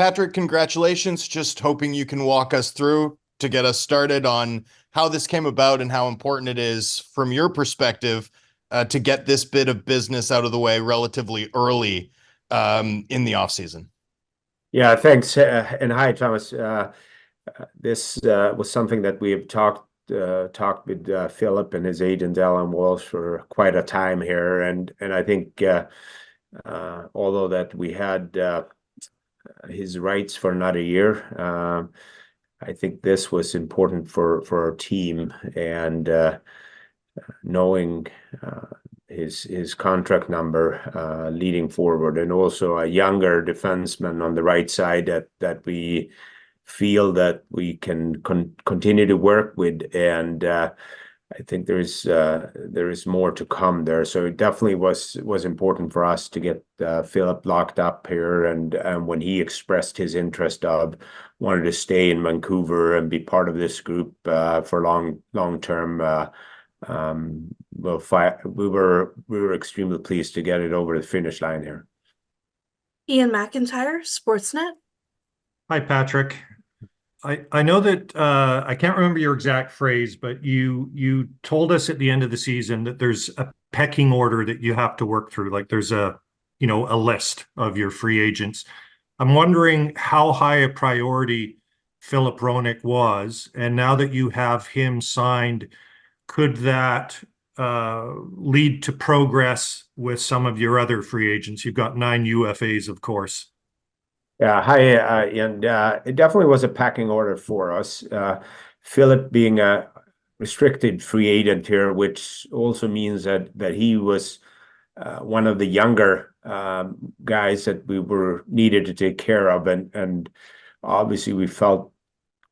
Patrik, congratulations. Just hoping you can walk us through to get us started on how this came about and how important it is from your perspective to get this bit of business out of the way relatively early in the offseason. Yeah, thanks. And hi, Thomas. This was something that we have talked with Filip and his agent Alan Walsh for quite a time here, and I think although that we had his rights for another year, I think this was important for our team and knowing his contract number leading forward, and also a younger defenseman on the right side that we feel that we can continue to work with, and I think there is more to come there. So it definitely was important for us to get Filip locked up here, and when he expressed his interest of wanted to stay in Vancouver and be part of this group for long term. We were extremely pleased to get it over the finish line here. Ian McIntyre, Sportsnet. Hi, Patrik. I know that I can't remember your exact phrase, but you told us at the end of the season that there's a pecking order that you have to work through. Like there's a list of your free agents. I'm wondering how high a priority Filip Hronek was, and now that you have him signed, could that lead to progress with some of your other free agents? You've got 9 UFAs, of course. Yeah, hi, and it definitely was a packing order for us. Filip being a restricted free agent here, which also means that he was one of the younger guys that we were needed to take care of, and obviously we felt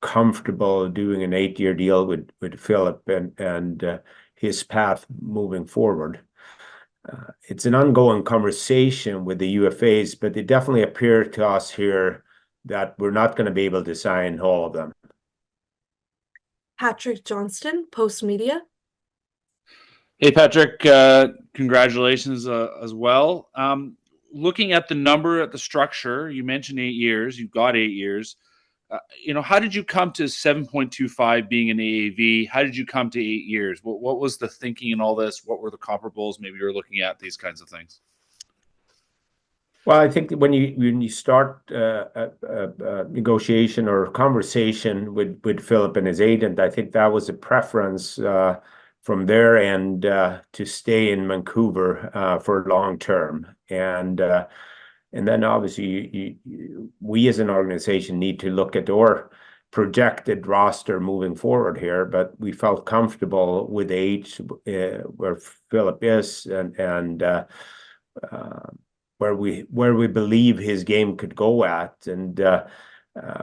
comfortable doing an 8-year deal with Filip and his path moving forward. It's an ongoing conversation with the UFAs, but it definitely appeared to us here that we're not going to be able to sign all of them. Patrick Johnston, Post Media. Hey, Patrik, congratulations as well. Looking at the number, at the structure, you mentioned 8 years. You've got 8 years. How did you come to 7.25 being an AAV? How did you come to 8 years? What was the thinking in all this? What were the comparables? Maybe you were looking at these kinds of things. Well, I think when you start a negotiation or conversation with Filip and his agent, I think that was a preference from their end to stay in Vancouver for long term, and then obviously we as an organization need to look at our projected roster moving forward here, but we felt comfortable with age where Filip is and where we believe his game could go at, and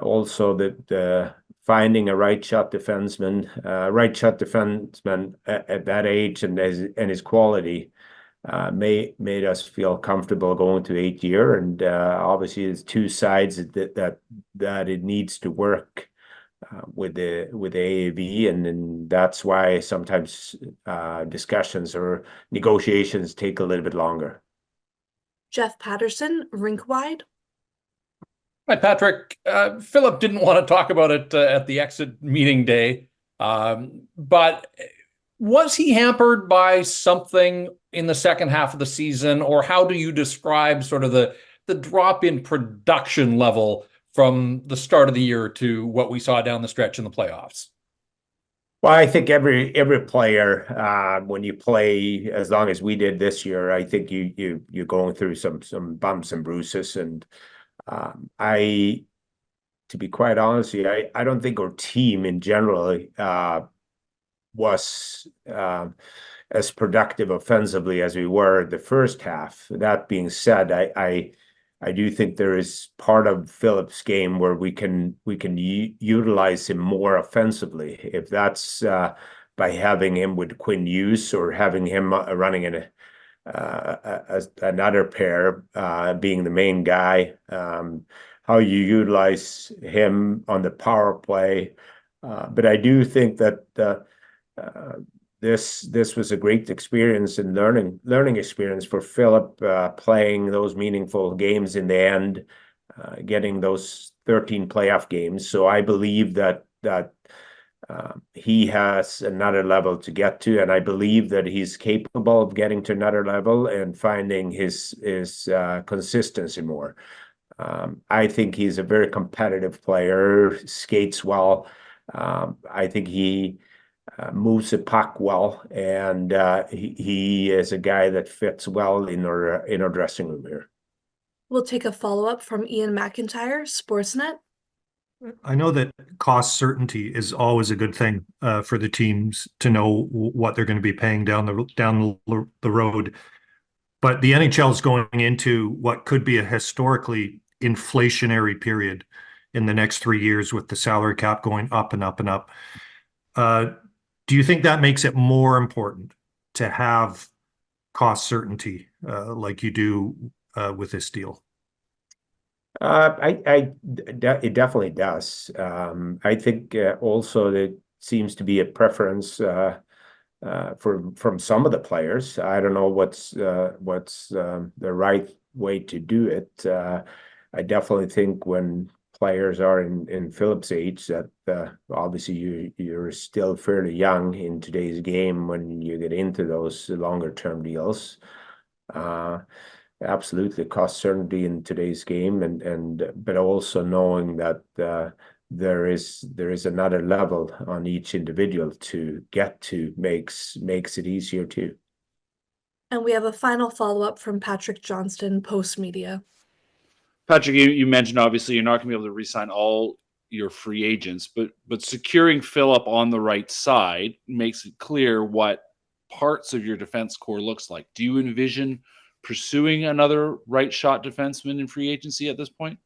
also that finding a right shot defenseman at that age and his quality made us feel comfortable going to 8 year, and obviously there's two sides that it needs to work with the AAV, and that's why sometimes discussions or negotiations take a little bit longer. Jeff Patterson, Rink Wide. Hi, Patrik. Filip didn't want to talk about it at the exit meeting day, but was he hampered by something in the second half of the season, or how do you describe sort of the drop in production level from the start of the year to what we saw down the stretch in the playoffs? Well, I think every player, when you play as long as we did this year, I think you're going through some bumps and bruises, and to be quite honest with you, I don't think our team in general was as productive offensively as we were the first half. That being said, I do think there is part of Filip's game where we can utilize him more offensively. If that's by having him with Quinn Hughes or having him running in another pair, being the main guy, how you utilize him on the power play. But I do think that this was a great experience and learning experience for Filip, playing those meaningful games in the end. getting those 13 playoff games. So I believe that he has another level to get to, and I believe that he's capable of getting to another level and finding his consistency more. I think he's a very competitive player, skates well. I think he moves the puck well, and he is a guy that fits well in our dressing room here. We'll take a follow-up from Ian McIntyre, Sportsnet. I know that cost certainty is always a good thing for the teams to know what they're going to be paying down the road. But the NHL is going into what could be a historically inflationary period in the next 3 years with the salary cap going up and up and up. Do you think that makes it more important to have cost certainty like you do with this deal? It definitely does. I think also there seems to be a preference from some of the players. I don't know what's the right way to do it. I definitely think when players are in Filip's age, that obviously you're still fairly young in today's game when you get into those longer term deals. Absolutely cost certainty in today's game, but also knowing that there is another level on each individual to get to makes it easier too. And we have a final follow-up from Patrick Johnston, Post Media. Patrick, you mentioned obviously you're not going to be able to re-sign all your free agents, but securing Filip on the right side makes it clear what parts of your defense core looks like. Do you envision pursuing another right shot defenseman in free agency at this point?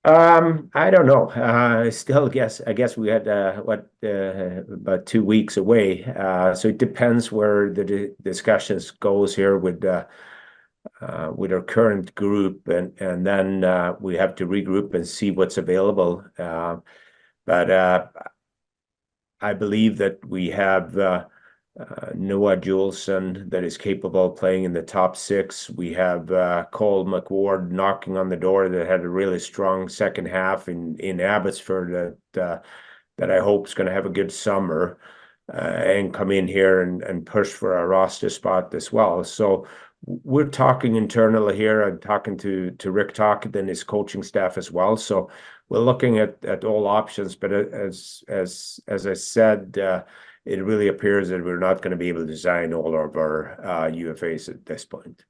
I don't know. I guess we had about 2 weeks away. So it depends where the discussions goes here with our current group, and then we have to regroup and see what's available. But I believe that we have Noah Juleson that is capable of playing in the top 6. We have Cole McWard knocking on the door that had a really strong second half in Abbotsford that I hope is going to have a good summer and come in here and push for a roster spot as well. So we're talking internally here and talking to Rick Tocchet and his coaching staff as well. So we're looking at all options, but as I said, it really appears that we're not going to be able to sign all of our UFAs at this point.